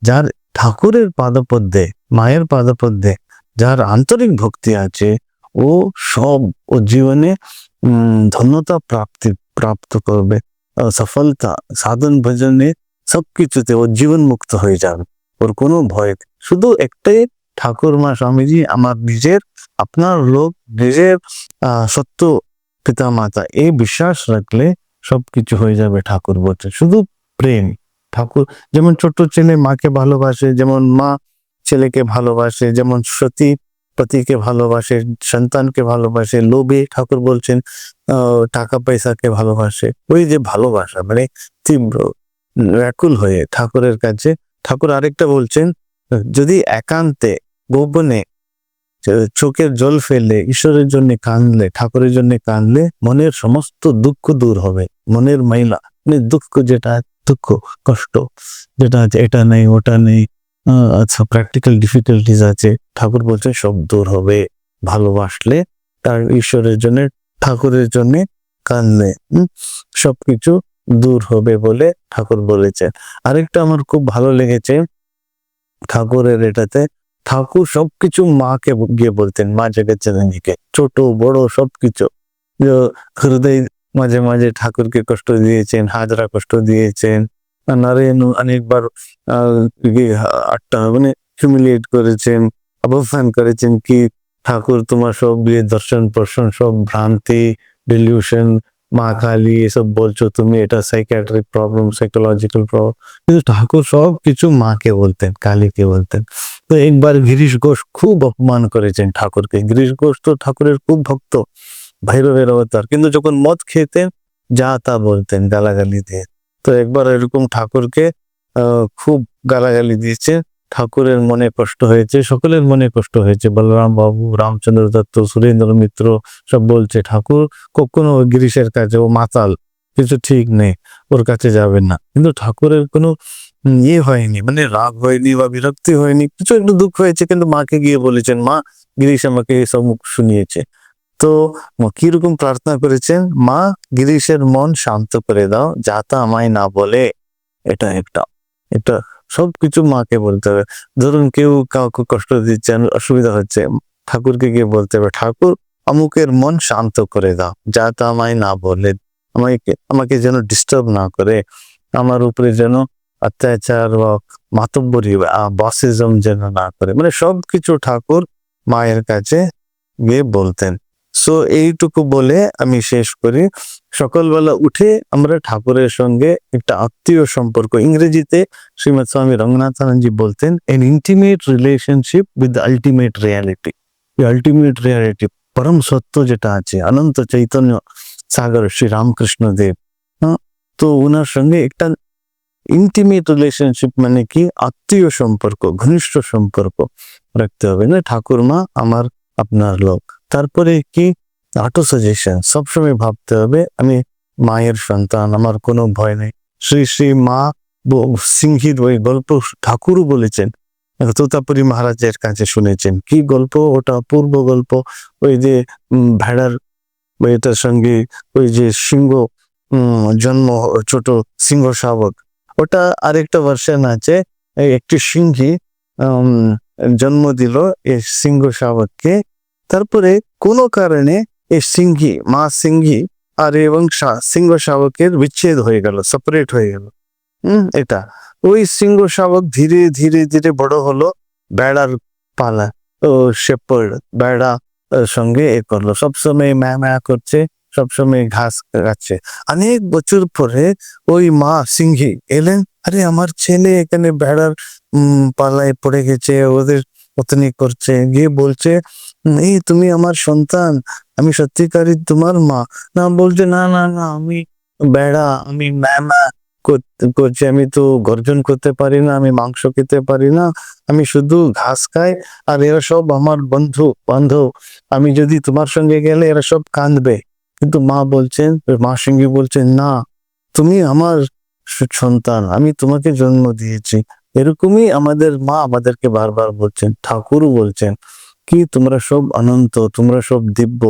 Speaker 1: যার ঠাকুরের পাদপদ্মে, মায়ের পাদপদ্মে যার আন্তরিক ভক্তি আছে, ও জীবনে ধন্যতা প্রাপ্ত করবে, সফলতা, সাধন ভজনে সবকিছুতে ও জীবন মুক্ত হয়ে যাবে। ওর কোনো ভয়, শুধু একটাই, ঠাকুর মা স্বামীজি আমার আপনার লোক, নিজের সত্য পিতা মাতা, এই বিশ্বাস রাখলে সবকিছু হয়ে যাবে। ঠাকুর বলছে শুধু প্রেম। ঠাকুর যেমন ছোট ছেলে মাকে ভালোবাসে, যেমন মা ছেলেকে ভালোবাসে, যেমন সতী পতিকে ভালোবাসে, সন্তানকে ভালোবাসে, লোভে ঠাকুর বলছেন টাকা পয়সাকে ভালোবাসে। ওই যে ভালোবাসা, মানে তীব্র ব্যাকুল হয়ে ঠাকুরের কাছে। ঠাকুর আরেকটা বলছেন, যদি একান্তে গোপনে চোখের জল ফেলে ঈশ্বরের জন্য কাঁদলে, ঠাকুরের জন্য কাঁদলে, মনের সমস্ত দুঃখ দূর হবে। মনের মাইলা, মানে দুঃখ, দুঃখ কষ্ট যেটা আছে, এটা নেই, ওটা নেই, আচ্ছা প্র্যাকটিক্যাল ডিফিকাল্টিজ আছে, ঠাকুর বলছে সব দূর হবে ভালোবাসলে, তার ঈশ্বরের জন্য, ঠাকুরের জন্য কাঁদলে সবকিছু দূর হবে বলে ঠাকুর বলেছেন। আরেকটা আমার খুব ভালো লেগেছে ঠাকুরের এটাতে, ঠাকুর সবকিছু মাকে গিয়ে বলতেন, মা জগজ্জননীকে, ছোট বড় সবকিছু। হৃদয় মাঝে মাঝে ঠাকুরকে কষ্ট দিয়েছেন, হাজরা কষ্ট দিয়েছেন, নারায়ণ অনেকবার মানে হিউমিলিয়েট করেছেন, অবস্থান করেছেন, কি ঠাকুর তোমার সব দর্শন প্রশন সব ভ্রান্তি, ডিলিউশন, মা কালী এসব বলছো তুমি, এটা সাইকিয়াট্রিক প্রবলেম, সাইকোলজিক্যাল প্রবলেম। কিন্তু ঠাকুর সব কিছু মাকে বলতেন, কালীকে বলতেন। তো একবার গিরিশ ঘোষ খুব অপমান করেছেন ঠাকুরকে। গিরিশ ঘোষ তো ঠাকুরের খুব ভক্ত, ভৈরবের অবতার, কিন্তু যখন মদ খেতেন যা তা বলতেন গালাগালি দিয়ে। তো একবার এরকম ঠাকুরকে খুব গালাগালি দিয়েছে, ঠাকুরের মনে কষ্ট হয়েছে, সকলের মনে কষ্ট হয়েছে। বলরাম বাবু, রামচন্দ্র দত্ত, সুরেন্দ্র মিত্র সব বলছে ঠাকুর কখনো গিরিশের কাছে, ও মাতাল, কিছু ঠিক নেই, ওর কাছে যাবেন না। কিন্তু ঠাকুরের কোনো ইয়ে হয়নি, মানে রাগ হয়নি বা বিরক্তি হয়নি, কিছু একটু দুঃখ হয়েছে, কিন্তু মাকে গিয়ে বলেছেন, মা গিরিশ আমাকে এসব শুনিয়েছে। তো কিরকম প্রার্থনা করেছেন, মা গিরিশের মন শান্ত করে দাও, যা তা আমায় না বলে। এটা সবকিছু মাকে বলতে হবে। ধরুন কেউ কাউকে কষ্ট দিচ্ছেন, অসুবিধা হচ্ছে, ঠাকুরকে গিয়ে বলতে হবে, ঠাকুর অমুকের মন শান্ত করে দাও, যা তা আমায় না বলে, আমাকে যেন ডিস্টার্ব না করে, আমার উপরে যেন অত্যাচার বা মাতব্বরি, বসিজম যেন না করে। মানে সবকিছু ঠাকুর মায়ের কাছে গিয়ে বলতেন। সো এইটুকু বলে আমি শেষ করি। সকালবেলা উঠে আমরা ঠাকুরের সঙ্গে একটা আত্মীয় সম্পর্ক, ইংরেজিতে শ্রীমৎ স্বামী রঙ্গনাথানন্দজি বলতেন, N intimate relationship with the ultimate reality. Ultimate reality পরম সত্য যেটা আছে, অনন্ত চৈতন্য সাগর শ্রী রামকৃষ্ণ দেব, তো ওনার সঙ্গে একটা ইন্টিমেট রিলেশনশিপ মানে কি, আত্মীয় সম্পর্ক, ঘনিষ্ঠ সম্পর্ক রাখতে হবে না, ঠাকুরমা আমার আপনার লোক। তারপরে কি, অটো সাজেশন, সবসময় ভাবতে হবে আমি মায়ের সন্তান, আমার কোনো ভয় নেই। শ্রী শ্রী মা সিংহীর ওই গল্প ঠাকুরও বলেছেন, তোতাপুরী মহারাজের কাছে শুনেছেন। কি গল্প ওটা? অপূর্ব গল্প। ওই যে ভেড়ার এটার সঙ্গে ওই যে সিংহ জন্ম, ছোট সিংহ শাবক, ওটা আরেকটা ভার্সন আছে। একটি সিংহী জন্ম দিল এই সিংহ শাবককে। তারপরে কোনো কারণে এই সিংহী, মা সিংহী আর এবং সিংহ শাবকের বিচ্ছেদ হয়ে গেল, সেপারেট হয়ে গেল। এটা ওই সিংহ শাবক ধীরে ধীরে ধীরে বড় হলো, বেড়ার পালা, ও শেপার্ড বেড়া সঙ্গে এ করলো, সবসময় ম্যা ম্যা করছে, সবসময় ঘাস খাচ্ছে। অনেক বছর পরে ওই মা সিংহী এলেন, আরে আমার ছেলে এখানে বেড়ার পালায় পড়ে গেছে, ওদের পত্নী করছে, গিয়ে বলছে, এই তুমি আমার সন্তান, আমি সত্যিকারই তোমার মা? না, বলছে না না না, আমি বেড়া, আমি ম্যা ম্যা করছি, আমি তো গর্জন করতে পারি না, আমি মাংস খেতে পারি না, আমি শুধু ঘাস খাই, আর এরা সব আমার বন্ধু বান্ধব, আমি যদি তোমার সঙ্গে গেলে এরা সব কাঁদবে। কিন্তু মা বলছেন, মা সিংহী বলছেন, না, তুমি আমার সন্তান, আমি তোমাকে জন্ম দিয়েছি। এরকমই আমাদের মা আমাদেরকে বারবার বলছেন, ঠাকুরও বলছেন কি, তোমরা সব অনন্ত, তোমরা সব দিব্য।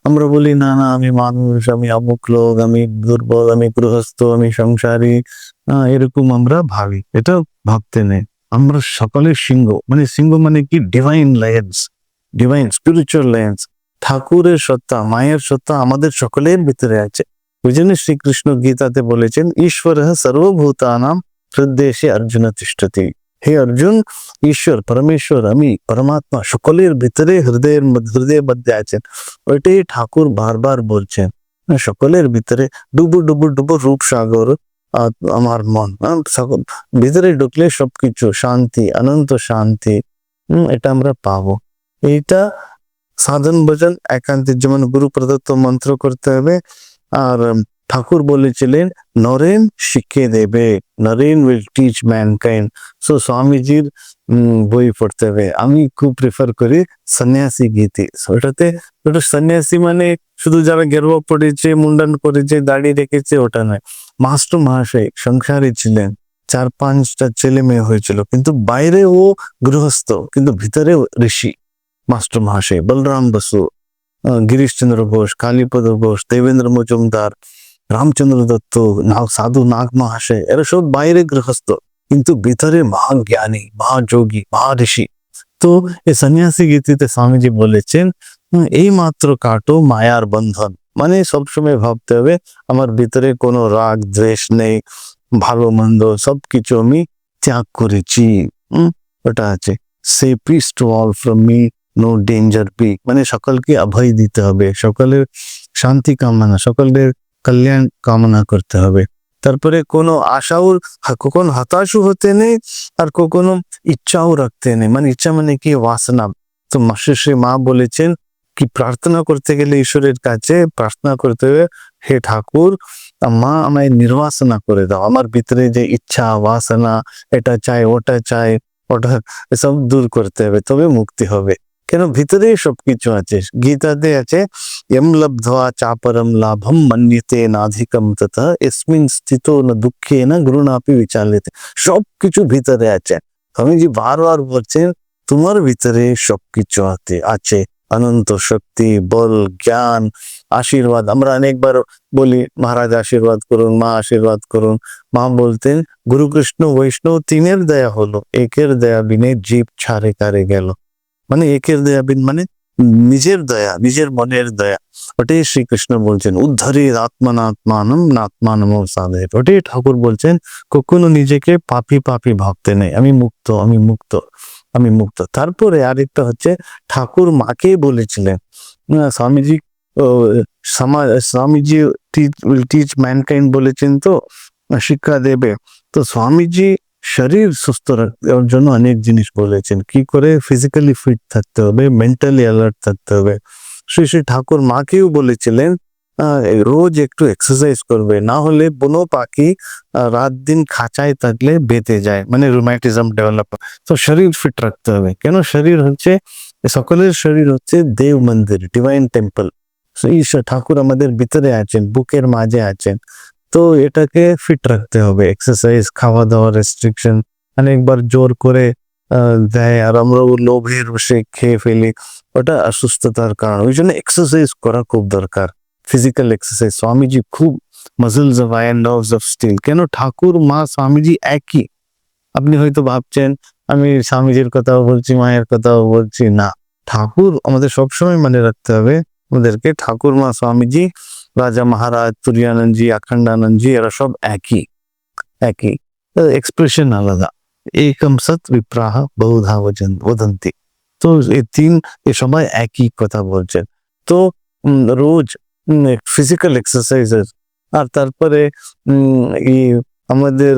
Speaker 1: আমরা বলি না না, আমি মানুষ, আমি অমুক লোক, আমি দুর্বল, আমি গৃহস্থ, আমি সংসারী, এরকম আমরা ভাবি। এটা ভাবতে নেই, আমরা সকলে সিংহ। মানে সিংহ মানে কি, divine lens, divine spiritual lens. ঠাকুরের সত্তা, মায়ের সত্তা আমাদের সকলের ভিতরে আছে। ওই জন্য শ্রীকৃষ্ণ গীতাতে বলেছেন, ঈশ্বর সর্বভূতানাম হৃদয়ে অর্জুন তিষ্ঠতি। হে অর্জুন, ঈশ্বর পরমেশ্বর, আমি পরমাত্মা সকলের ভিতরে হৃদয়ের মধ্যে আছেন। ওইটাই ঠাকুর বারবার বলছেন, সকলের ভিতরে ডুবু ডুবু ডুবু রূপ সাগর আমার মন, সকল ভিতরে ঢুকলে সবকিছু শান্তি, অনন্ত শান্তি, এটা আমরা পাবো। এইটা সাধন ভজন একান্তের, যেমন গুরু প্রদত্ত মন্ত্র করতে হবে। আর ঠাকুর বলেছিলেন, নরেন শিখিয়ে দেবে, Naren will teach mankind. So স্বামীজির বই পড়তে হবে। আমি খুব প্রেফার করি সন্ন্যাসী গীতি। ওটা সন্ন্যাসী মানে শুধু যারা গেরুয়া পড়েছে, মুন্ডন করেছে, দাড়ি রেখেছে, ওটা নয়। মাস্টার মহাশয় সংসারী ছিলেন, 4-5টা ছেলে মেয়ে হয়েছিল, কিন্তু বাইরে ও গৃহস্থ, কিন্তু ভিতরে ঋষি। মাস্টার মহাশয় বলরাম বসু, গিরিশচন্দ্র ঘোষ, কালীপদ ঘোষ, দেবেন্দ্র মজুমদার, রামচন্দ্র দত্ত, সাধু নাগ মহাশয়, এরা সব বাইরে গৃহস্থ, কিন্তু ভিতরে মহাজ্ঞানী, মহাযোগী, মহাঋষি। তো এই সন্ন্যাসী গীতিতে স্বামীজি বলেছেন, এই মাত্র কাটো মায়ার বন্ধন। মানে সবসময় ভাবতে হবে আমার ভিতরে কোনো রাগ দ্বেষ নেই, ভালো মন্দ সবকিছু আমি ত্যাগ করেছি। ওটা আছে, say peace to all from me, no danger be. মানে সকলকে অভয় দিতে হবে, সকলের শান্তি কামনা, সকলের কল্যাণ কামনা করতে হবে। তারপরে কোনো আশাও, কখনো হতাশও হতে নেই, আর কখনো ইচ্ছাও রাখতে নেই। মানে ইচ্ছা মানে কি, বাসনা। তো শ্রী মা বলেছেন কি, প্রার্থনা করতে গেলে ঈশ্বরের কাছে প্রার্থনা করতে হবে, হে ঠাকুর, মা আমায় নির্বাসনা করে দাও, আমার ভিতরে যে ইচ্ছা বাসনা, এটা চাই ওটা চাই, ওটা এসব দূর করতে হবে, তবে মুক্তি হবে। কেন, ভিতরে সবকিছু আছে। গীতাতে আছে, এম লব্ধ্বা চাপরম লাভম মন্যতে নাধিকম তথা এসমিন স্থিতো না দুঃখে না গুরুনাপি বিচালিতে। সবকিছু ভিতরে আছে। স্বামীজি বারবার বলছেন, তোমার ভিতরে সবকিছু আছে, অনন্ত শক্তি, বল, জ্ঞান, আশীর্বাদ। আমরা অনেকবার বলি, মহারাজ আশীর্বাদ করুন, মা আশীর্বাদ করুন। মা বলতেন, গুরু কৃষ্ণ বৈষ্ণব তিনের দয়া হলো, একের দয়া বিনে জীব ছাড়ে কারে গেল। মানে একের দয়া বিন মানে নিজের দয়া, নিজের মনের দয়া। ওটাই শ্রীকৃষ্ণ বলছেন, উদ্ধরের আত্মানাত্মানম নাত্মানম সাধে। ওটাই ঠাকুর বলছেন, কখনো নিজেকে পাপি পাপি ভাবতে নেই, আমি মুক্ত, আমি মুক্ত, আমি মুক্ত। তারপরে আরেকটা হচ্ছে, ঠাকুর মাকে বলেছিলেন, স্বামীজি সমাজ স্বামীজি উইল টিচ ম্যানকাইন্ড বলেছেন, তো শিক্ষা দেবে। তো স্বামীজি শরীর সুস্থ রাখার জন্য অনেক জিনিস বলেছেন, কি করে ফিজিক্যালি ফিট থাকতে হবে, মেন্টালি অ্যালার্ট থাকতে হবে। শ্রী শ্রী ঠাকুর মাকেও বলেছিলেন রোজ একটু এক্সারসাইজ করবে, না হলে বুনো পাখি রাত দিন খাঁচায় থাকলে বেঁচে যায়, মানে রুম্যাটিজম ডেভেলপ। তো শরীর ফিট রাখতে হবে। কেন শরীর হচ্ছে, সকলের শরীর হচ্ছে দেব মন্দির, ডিভাইন টেম্পল। ঈশ্বর ঠাকুর আমাদের ভিতরে আছেন, বুকের মাঝে আছেন। তো এটাকে ফিট রাখতে হবে, এক্সারসাইজ, খাওয়া দাওয়া রেস্ট্রিকশন অনেকবার জোর করে দেয়, আর আমরা লোভের বসে খেয়ে ফেলি, ওটা অসুস্থতার কারণ। ওই জন্য এক্সারসাইজ করা খুব দরকার, ফিজিক্যাল এক্সারসাইজ। স্বামীজি খুব muscles of iron, nerves of steel. কেন ঠাকুর মা স্বামীজি একই। আপনি হয়তো ভাবছেন আমি স্বামীজির কথাও বলছি, মায়ের কথাও বলছি, না, ঠাকুর আমাদের সবসময় মনে রাখতে হবে আমাদেরকে। ঠাকুর মা স্বামীজি, রাজা মহারাজ, তুরিয়ানন্দজি, অখণ্ডানন্দজি, এরা সব একই একই, এক্সপ্রেশন আলাদা। একম সৎ বিপ্রাহ বহুধা বদন্তি। তো এই তিন, এ সবাই একই কথা বলছেন। তো রোজ ফিজিক্যাল এক্সারসাইজের, আর তারপরে এই আমাদের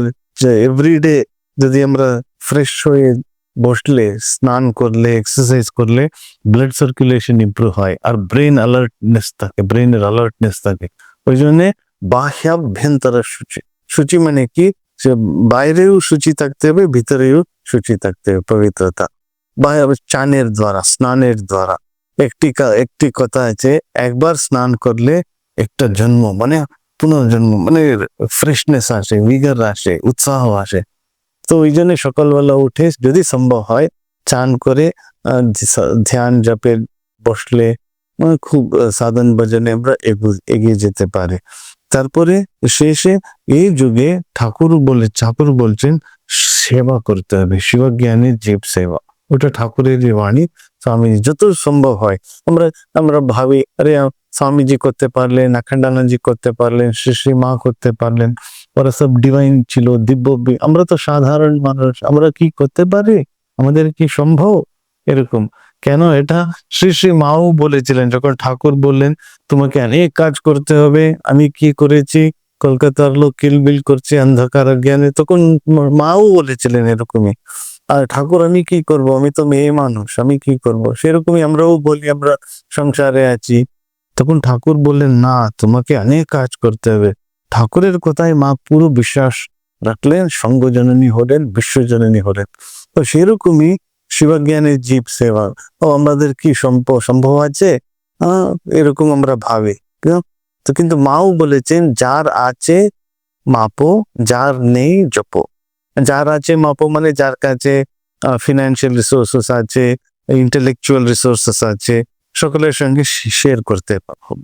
Speaker 1: এভরিডে যদি আমরা ফ্রেশ হয়ে বসলে, স্নান করলে, এক্সারসাইজ করলে ব্লাড সার্কুলেশন ইমপ্রুভ হয়, আর ব্রেন অ্যালার্টনেস থাকে, ব্রেনের অ্যালার্টনেস থাকে। ওই জন্য বাহ্যাভ্যন্তর শুচি। শুচি মানে কি, যে বাইরেও শুচি থাকতে হবে, ভিতরেও শুচি থাকতে হবে, পবিত্রতা। চানের দ্বারা, স্নানের দ্বারা। একটি কথা আছে, একবার স্নান করলে একটা জন্ম, মানে পুনর্জন্ম, মানে ফ্রেশনেস আসে, ভিগার আসে, উৎসাহ আসে। তো ওই জন্য সকালবেলা উঠে যদি সম্ভব হয় চান করে ধ্যান জপে বসলে খুব সাধন ভজনে আমরা এগিয়ে যেতে পারে। তারপরে শেষে এই যুগে ঠাকুর বলছেন সেবা করতে হবে, শিবজ্ঞানের জীব সেবা। ওটা ঠাকুরের বাণী। স্বামীজি যত সম্ভব হয়, আমরা ভাবি আরে স্বামীজি করতে পারলেন, অখণ্ডানন্দজি করতে পারলেন, শ্রী শ্রী মা করতে পারলেন, ওরা সব ডিভাইন ছিল, দিব্য। আমরা তো সাধারণ মানুষ, আমরা কি করতে পারি? আমাদের কি সম্ভব এরকম? কেন এটা শ্রী শ্রী মাও বলেছিলেন, যখন ঠাকুর বললেন তোমাকে অনেক কাজ করতে হবে, আমি কি করেছি, কলকাতার লোক কিলবিল করছে অন্ধকার জ্ঞানে, তখন মাও বলেছিলেন এরকমই। আর ঠাকুর আমি কি করব, আমি তো মেয়ে মানুষ, আমি কি করব? সেরকমই আমরাও বলি আমরা সংসারে আছি। তখন ঠাকুর বললেন না, তোমাকে অনেক কাজ করতে হবে। ঠাকুরের কথায় মা পুরো বিশ্বাস রাখলেন, সঙ্গজননী হলেন, বিশ্বজননী হলেন। তো সেরকমই শিবজ্ঞানের জীব সেবা। ও আমাদের কি সম্ভব আছে? এরকম আমরা ভাবি। তো কিন্তু মাও বলেছেন যার আছে মাপো, যার নেই জপো। যার আছে মাপো মানে যার কাছে ফিনান্সিয়াল রিসোর্সেস আছে, ইন্টেলেকচুয়াল রিসোর্সেস আছে, সকলের সঙ্গে শেয়ার করতে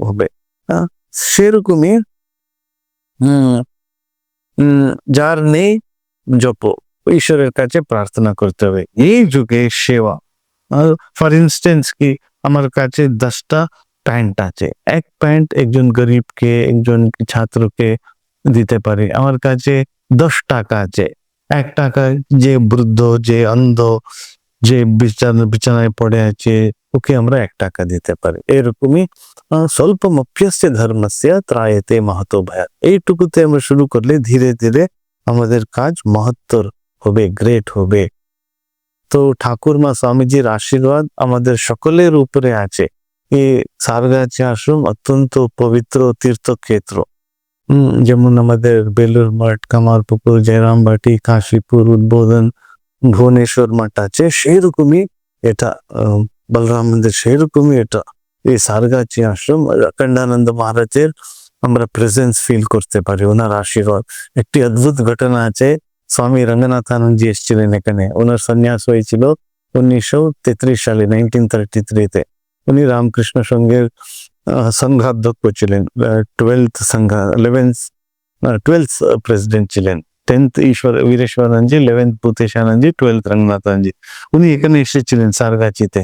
Speaker 1: হবে। সেরকমই যার নেই জপো, ঈশ্বরের কাছে প্রার্থনা করতে হবে। এই যুগে সেবা, ফর ইনস্টেন্স কি, আমার কাছে 10টা প্যান্ট আছে, এক প্যান্ট একজন গরিবকে, একজন ছাত্রকে দিতে পারি। আমার কাছে 10 টাকা আছে, 1 টাকা যে বৃদ্ধ, যে অন্ধ, যে বিছানায় পড়ে আছে, ওকে আমরা 1 টাকা দিতে পারি। এরকমই স্বল্পমপ্যস্য ধর্মস্য ত্রায়তে মাহাতো ভয়াৎ। এইটুকুতে আমরা শুরু করলে ধীরে ধীরে আমাদের কাজ মহত্তর হবে, গ্রেট হবে। তো ঠাকুর মা স্বামীজির আশীর্বাদ আমাদের সকলের উপরে আছে। এই সারগাছি আশ্রম অত্যন্ত পবিত্র তীর্থক্ষেত্র। যেমন আমাদের বেলুর মঠ, কামারপুকুর, জয়রামবাটি, কাশীপুর, উদ্বোধন, ভুবনেশ্বর মঠ আছে, সেরকমই এটা বলরাম মন্দির, সেরকমই এটা এই সারগাছি আশ্রম। অখণ্ডানন্দ মহারাজের আমরা প্রেজেন্স ফিল করতে পারি, ওনার আশীর্বাদ। একটি অদ্ভুত ঘটনা আছে, স্বামী রঙ্গনাথানন্দজি এসেছিলেন এখানে, ওনার সন্ন্যাস হয়েছিল 1933 সালে, 1933-তে। উনি রামকৃষ্ণ সংঘের সংঘাধ্যক্ষ ছিলেন, 12th প্রেসিডেন্ট ছিলেন। 10th Vireswaranandaji, 11th Bhuteshanandaji, 12th রঙ্গনাথানজি। উনি এখানে এসেছিলেন সারগাছিতে।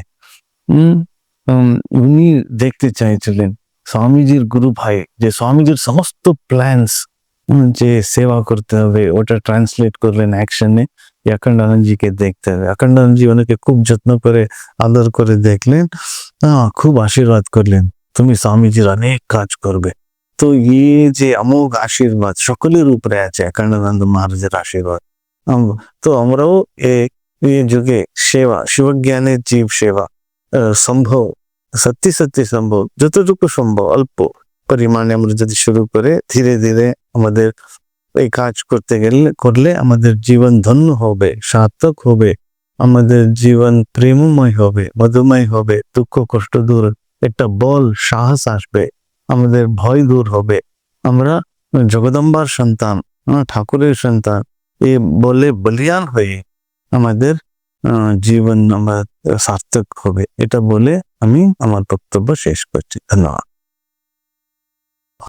Speaker 1: উনি দেখতে চাইছিলেন স্বামীজির গুরু ভাই, যে স্বামীজির সমস্ত প্ল্যান্স, যে সেবা করতে হবে, ওটা ট্রান্সলেট করলেন অ্যাকশনে। অখণ্ডানন্দজিকে দেখতে হবে। অখণ্ডানন্দজি ওনাকে খুব যত্ন করে আদর করে দেখলেন, খুব আশীর্বাদ করলেন। তুমি স্বামীজির অনেক কাজ করবে। তো যে অমোঘ আশীর্বাদ সকলের উপরে আছে, অখণ্ডানন্দ মহারাজের আশীর্বাদ। তো আমরাও এই যুগে সেবা, শিবজ্ঞানের জীব সেবা সম্ভব, সত্যি সম্ভব, যতটুকু সম্ভব অল্প পরিমাণে আমরা যদি শুরু করে ধীরে ধীরে আমাদের এই কাজ করলে আমাদের জীবন ধন্য হবে, সার্থক হবে, আমাদের জীবন প্রেমময় হবে, মধুময় হবে, দুঃখ কষ্ট দূর, একটা বল সাহস আসবে, আমাদের ভয় দূর হবে। আমরা জগদম্বার সন্তান, ঠাকুরের সন্তান, এ বলে বলিয়ান হয়ে আমাদের জীবন আমার সার্থক হবে। এটা বলে আমি আমার বক্তব্য শেষ করছি। ধন্যবাদ।